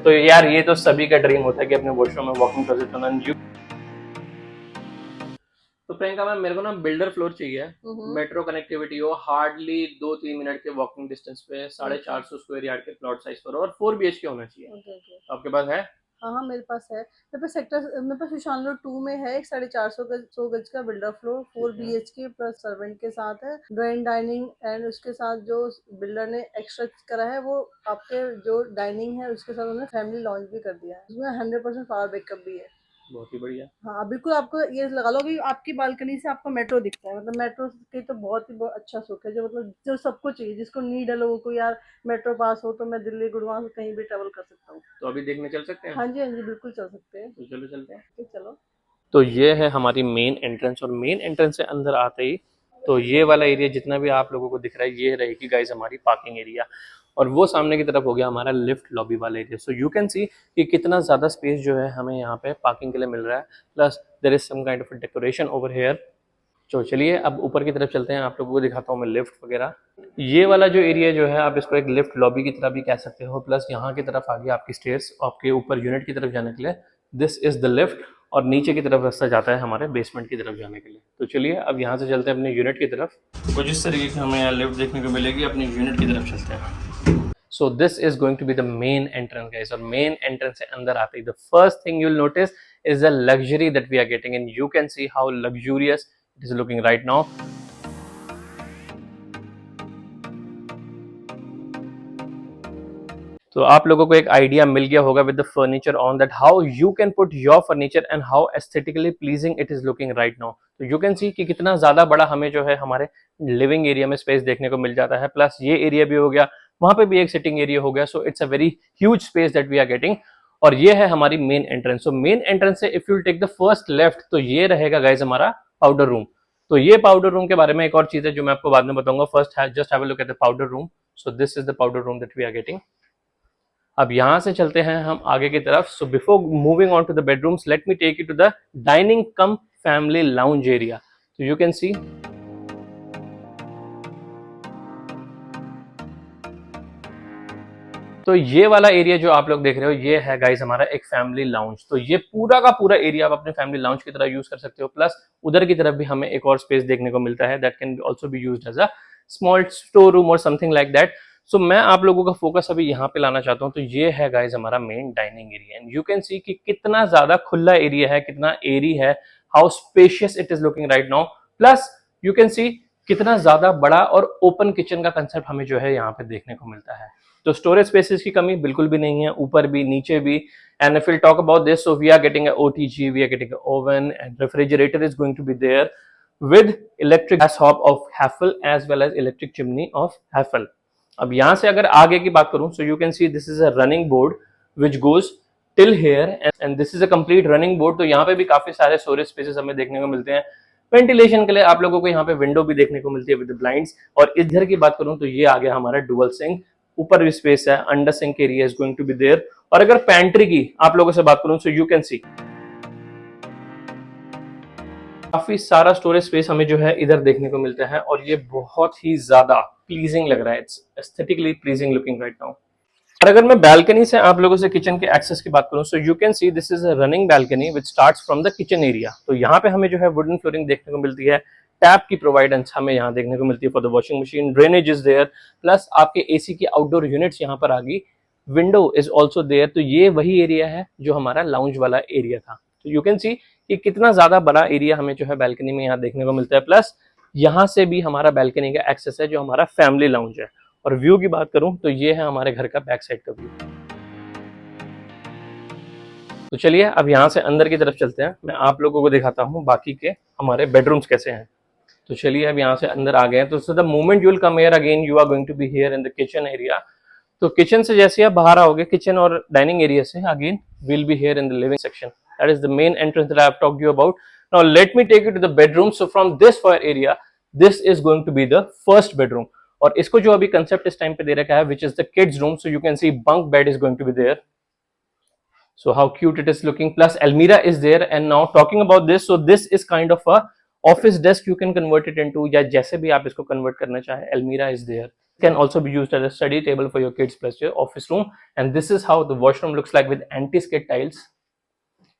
तो यार ये तो सभी का ड्रीम होता है कि अपने वॉशरूम में वॉकिंग क्लोजेट होना। तो प्रियंका मैम, मेरे को ना बिल्डर फ्लोर चाहिए, मेट्रो कनेक्टिविटी हो, हार्डली 2-3 मिनट के वॉकिंग डिस्टेंस पे, 450 स्क्वायर यार्ड के प्लॉट साइज पर और 4 BHK होना चाहिए। तो आपके पास है? हाँ हाँ, मेरे पास है। मेरे पास विशाल रोड 2 में है एक 450 गज 100 गज का builder floor 4 BHK plus servant के साथ है, ड्राइंग डाइनिंग, एंड उसके साथ जो बिल्डर ने एक्स्ट्रा करा है वो आपके जो डाइनिंग है उसके साथ उन्होंने फैमिली लॉन्च भी कर दिया है, उसमें 100% पावर बैकअप भी है। बहुत ही बढ़िया। हाँ बिल्कुल, आपको ये लगा लो कि आपकी बालकनी से आपको मेट्रो दिखता है, मतलब मेट्रो की तो बहुत अच्छा सुख है, जो मतलब जो सबको चाहिए, जिसको नीड है लोगों को, यार मेट्रो पास हो तो मैं दिल्ली गुड़गांव से कहीं भी ट्रेवल कर सकता हूँ। तो अभी देखने चल सकते हैं? हाँ जी हाँ जी, बिल्कुल चल सकते हैं। तो चलो चलते हैं। ठीक, चलो। तो ये है हमारी मेन एंट्रेंस, और मेन एंट्रेंस से अंदर आते ही तो ये वाला एरिया जितना भी आप लोगों को दिख रहा है ये रहेगी गाइस हमारी पार्किंग एरिया, और वो सामने की तरफ हो गया हमारा लिफ्ट लॉबी वाला area. So you can see कि कितना ज़्यादा स्पेस जो है हमें यहाँ पे पार्किंग के लिए मिल रहा है, plus there is some kind of decoration over here. तो चलिए अब ऊपर की तरफ चलते हैं, आप लोगों को दिखाता हूँ मैं लिफ्ट वगैरह। ये वाला जो एरिया जो है आप इसको एक लिफ्ट लॉबी की तरह भी कह सकते हो, प्लस यहाँ की तरफ आ गई आपकी स्टेयर्स आपके ऊपर यूनिट की तरफ जाने के लिए। दिस इज द लिफ्ट, और नीचे की तरफ रास्ता जाता है हमारे बेसमेंट की तरफ जाने के लिए। तो चलिए अब यहाँ से चलते हैं अपने यूनिट की तरफ। कुछ इस तरीके की हमें यहाँ लिफ्ट देखने को मिलेगी, अपनी यूनिट की तरफ चलते हैं। So this is going to be the main entrance guys, और main entrance से अंदर आते ही the first thing you'll notice is the luxury that we are getting, and you can see how luxurious it is looking right now. तो आप लोगों को एक idea मिल गया होगा with the furniture on that how you can put your furniture and how aesthetically pleasing it is looking right now. तो you can see कि कितना ज्यादा बड़ा हमें जो है हमारे लिविंग एरिया में स्पेस देखने को मिल जाता है, प्लस ये एरिया भी हो गया, वहां पे भी एक सिटिंग एरिया हो गया। So it's a very huge space that we are getting, और ये है हमारी main entrance. So main entrance से if you take the first left तो ये रहेगा गाइज हमारा पाउडर रूम। तो ये पाउडर रूम के बारे में एक और चीज है जो मैं आपको बाद में बताऊंगा। First just have a look at the powder room. So this is the powder room that we are getting. अब यहां से चलते हैं हम आगे की तरफ। So before moving on to the bedrooms let me take you to the dining cum family lounge area. तो यू कैन सी तो ये वाला एरिया जो आप लोग देख रहे हो ये है गाइस हमारा एक फैमिली लाउंज। तो ये पूरा का पूरा एरिया आप अपने फैमिली लाउंज की तरह यूज कर सकते हो, प्लस उधर की तरफ भी हमें एक और स्पेस देखने को मिलता है that can also be used as a small store room और समथिंग लाइक दैट। सो मैं आप लोगों का फोकस अभी यहाँ पे लाना चाहता हूँ। तो ये है गाइज हमारा main dining area, and you can see कि कितना ज्यादा खुला एरिया है, कितना एरी है, how spacious it is looking right now. Plus you can see कितना ज्यादा बड़ा और ओपन किचन का कंसेप्ट हमें जो है यहाँ पे देखने को मिलता है। तो स्टोरेज स्पेसेस की कमी बिल्कुल भी नहीं है, ऊपर भी नीचे भी। And if will talk about this, so we are getting a OTG, we are getting a oven, and refrigerator is going to be there with electric gas hob of Haffel as well as electric chimney of Haffel. अब यहां से अगर आगे की बात करूं, so you can see this is a running board which goes till here, and this is a complete running board. तो यहाँ पे भी काफी सारे स्टोरेज स्पेसेस हमें देखने को मिलते हैं। वेंटिलेशन के लिए आप लोगों को यहाँ पे विंडो भी देखने को मिलती है विद ब्लाइंड्स। और इधर की बात करूं तो ये आ गया हमारा डुअल सिंक, ऊपर भी स्पेस है, under sink area is going to be there. और अगर पैंट्री की आप लोगों से बात करूं, सो यू कैन सी काफी सारा स्टोरेज स्पेस हमें जो है इधर देखने को मिलता है, और ये बहुत ही ज्यादा प्लीजिंग लग रहा है। It's aesthetically pleasing looking right now. और अगर मैं बैल्कनी से आप लोगों से किचन के एक्सेस की बात करूं, so you can see this is a running balcony which starts from the kitchen area. तो यहाँ पे हमें जो है वुडन फ्लोरिंग देखने को मिलती है, टैप की प्रोवाइडेंस हमें यहाँ देखने को मिलती है for the washing machine, drainage is there, plus आपके एसी की आउटडोर यूनिट्स यहाँ पर आ गई, विंडो इज ऑल्सो देयर। तो ये वही एरिया है जो हमारा लाउंज वाला एरिया था। तो यू कैन सी कि कितना ज्यादा बड़ा एरिया हमें जो है बैल्कनी में यहाँ देखने को मिलता है, प्लस यहाँ से भी हमारा बैल्कनी का एक्सेस है जो हमारा फैमिली लाउंज है। और व्यू की बात करूं तो ये है हमारे घर का बैक साइड का व्यू। तो चलिए अब यहाँ से अंदर की तरफ चलते हैं, मैं आप लोगों को दिखाता हूँ बाकी के हमारे बेडरूम्स कैसे हैं। तो चलिए अब यहाँ से अंदर आ गए हैं। तो the moment you will come here again you are going to be here in the kitchen area. तो किचन से जैसे आप बाहर आओगे, किचन और डाइनिंग एरिया से again will be here in the living section. That is the main entrance that I have talked you about. Now let me take you to the bedroom. So from this for area this is going to be the first bedroom, और इसको जो अभी concept इस time पे दे रखा है which is the kids room. So you can see bunk bed is going to be there. So how cute it is looking, plus almirah is there। And now talking about this, so this is kind of a office desk you can convert it into, या जैसे भी आप इसको convert करना चाहे, almirah is there। Can also be used as a study table for your kids plus your office room. And this is how the washroom looks like with anti-skid tiles.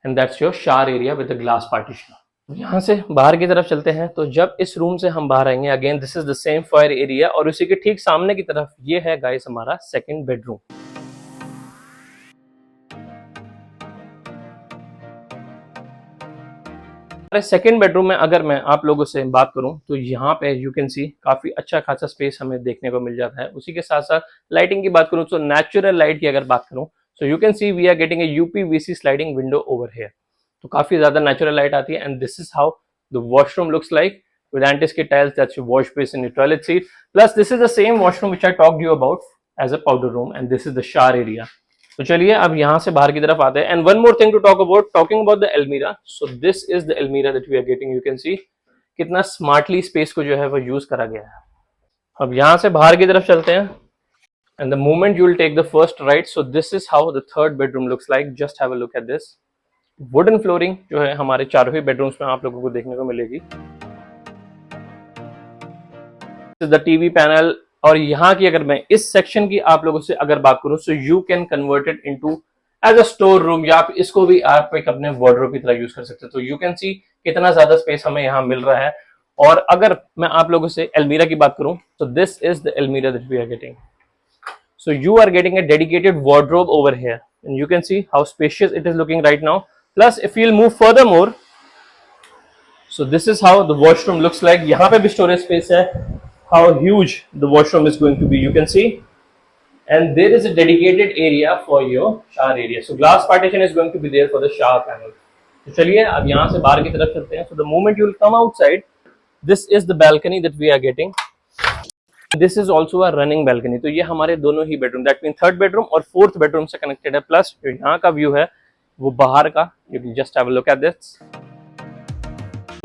And that's your shower area with the glass partition. यहाँ से बाहर की तरफ चलते हैं। तो जब इस रूम से हम बाहर आएंगे, again this is the same fire area, और उसी के ठीक सामने की तरफ ये है गाइस हमारा सेकंड बेडरूम। सेकेंड बेडरूम में अगर मैं आप लोगों से बात करूं तो यहाँ पे यू कैन सी काफी अच्छा खासा स्पेस हमें देखने को मिल जाता है। उसी के साथ साथ लाइटिंग की बात करूं तो नेचुरल लाइट की अगर बात करूं so you can see we are getting a UPVC sliding window over here. तो काफी ज्यादा नेचुरल लाइट आती है। And this is how the washroom looks like with anti-skid tiles. That's your wash basin, your toilet seat. Plus this is the same washroom which I talked you about as a powder room, and this is the shower area. तो चलिए अब यहाँ से बाहर की तरफ आते हैं। And one more thing to talk about, talking about the अलमीरा। सो दिस इज द अलमीरा that we are getting. You can see कितना स्मार्टली स्पेस को जो है वो यूज करा गया है। अब यहाँ से बाहर की तरफ चलते हैं। And the moment you will take the first right, so this is how the third bedroom looks like. Just have a look at this. Wooden flooring जो है हमारे चारों ही बेडरूम्स में आप लोगों को देखने को मिलेगी। The TV panel. और यहाँ की अगर मैं इस सेक्शन की आप लोगों से अगर बात करूं so you can convert it into as a store room, या आप इसको भी आप एक अपने वार्डरोब की तरह यूज कर सकते हैं। तो यू कैन सी कितना ज्यादा स्पेस हमें यहाँ मिल रहा है। और अगर मैं आप लोगों से अलमीरा की बात करूं तो दिस इज द अलमीरा that we are getting. So you are getting a dedicated wardrobe over here, and you can see how spacious it is looking right now. Plus if you'll move furthermore, so this is how the washroom looks like. यहाँ पे भी storage space है। How huge the washroom is going to be, you can see. And there is a dedicated area for your shower area. So glass partition is going to be there for the shower panel. तो चलिए अब यहाँ से बाहर की तरफ चलते हैं। So the moment you will come outside, this is the balcony that we are getting. This is also a running balcony. तो ये हमारे दोनों ही bedroom, that means third bedroom और फोर्थ बेडरूम से कनेक्टेड है। प्लस जो यहाँ का व्यू है वो बाहर का, you can just have a look at this.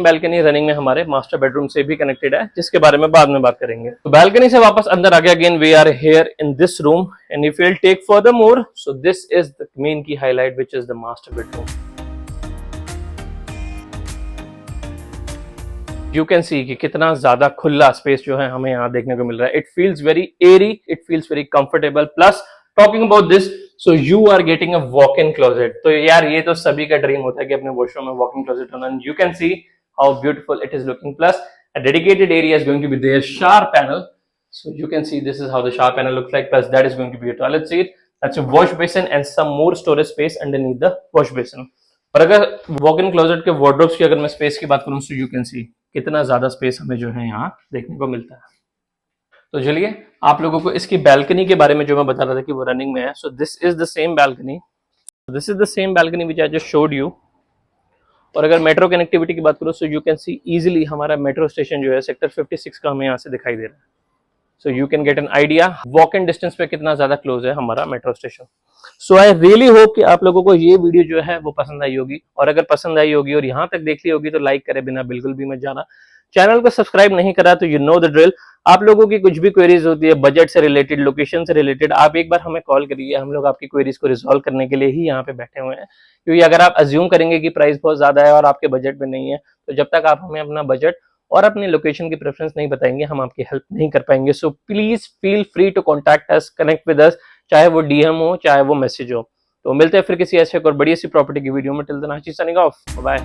Balcony running में हमारे मास्टर बेडरूम से भी कनेक्टेड है, जिसके बारे में बाद में बात करेंगे। तो बैल्कनी से वापस अंदर आ गया। Again we are here in this room, and if you will take further more, so this is the main key highlight which is the master bedroom. You can see कि कितना ज्यादा खुला स्पेस जो है हमें यहाँ देखने को मिल रहा है। It feels very airy, it feels very comfortable. Plus talking about this, so you are getting a walk in closet. तो यार ये तो सभी का ड्रीम होता है कि अपने वॉशरूम में वॉक इन क्लोजेट होना। You can C how beautiful it is looking. Plus a dedicated area is going to be there, shower panel. So you can see this is how the shower panel looks like. Plus that is going to be a toilet seat, that's a wash basin and some more storage space underneath the wash basin. और अगर walk in closet के wardrobes की अगर मैं space की बात करूं, so you can see कितना ज्यादा स्पेस हमें जो है यहाँ देखने को मिलता है। तो चलिए आप लोगों को इसकी बैल्कनी के बारे में जो मैं बता रहा था कि वो रनिंग में है। सो this is the same balcony, this is the same balcony which I just showed you. और अगर मेट्रो कनेक्टिविटी की बात करो सो यू कैन सी इजीली हमारा मेट्रो स्टेशन जो है सेक्टर 56 का हमें यहाँ से दिखाई दे रहा है। सो you can get an idea walk in distance पे कितना ज्यादा क्लोज है हमारा metro station. So I really hope कि आप लोगों को ये वीडियो जो है वो पसंद आई होगी। और अगर पसंद आई होगी और यहाँ तक देख ली होगी तो लाइक करे बिना बिल्कुल भी मत जाना। चैनल को सब्सक्राइब नहीं करा तो यू नो द ड्रिल। आप लोगों की कुछ भी क्वेरीज होती है बजट से रिलेटेड, लोकेशन से रिलेटेड, आप एक बार हमें कॉल करिए। हम लोग आपकी क्वेरीज को रिजॉल्व करने के लिए ही यहाँ पे बैठे हुए हैं। क्योंकि अगर आप अज्यूम करेंगे कि प्राइस बहुत ज्यादा है और आपके बजट में नहीं है, तो जब तक आप हमें अपना बजट और अपने लोकेशन की प्रेफरेंस नहीं बताएंगे हम आपकी हेल्प नहीं कर पाएंगे। So please feel free to contact us, connect with us, चाहे वो डीएम हो चाहे वो मैसेज हो। तो मिलते हैं फिर किसी ऐसे और बड़ी सी प्रॉपर्टी की वीडियो में। टिल देन आशीष साइनिंग ऑफ, बाय।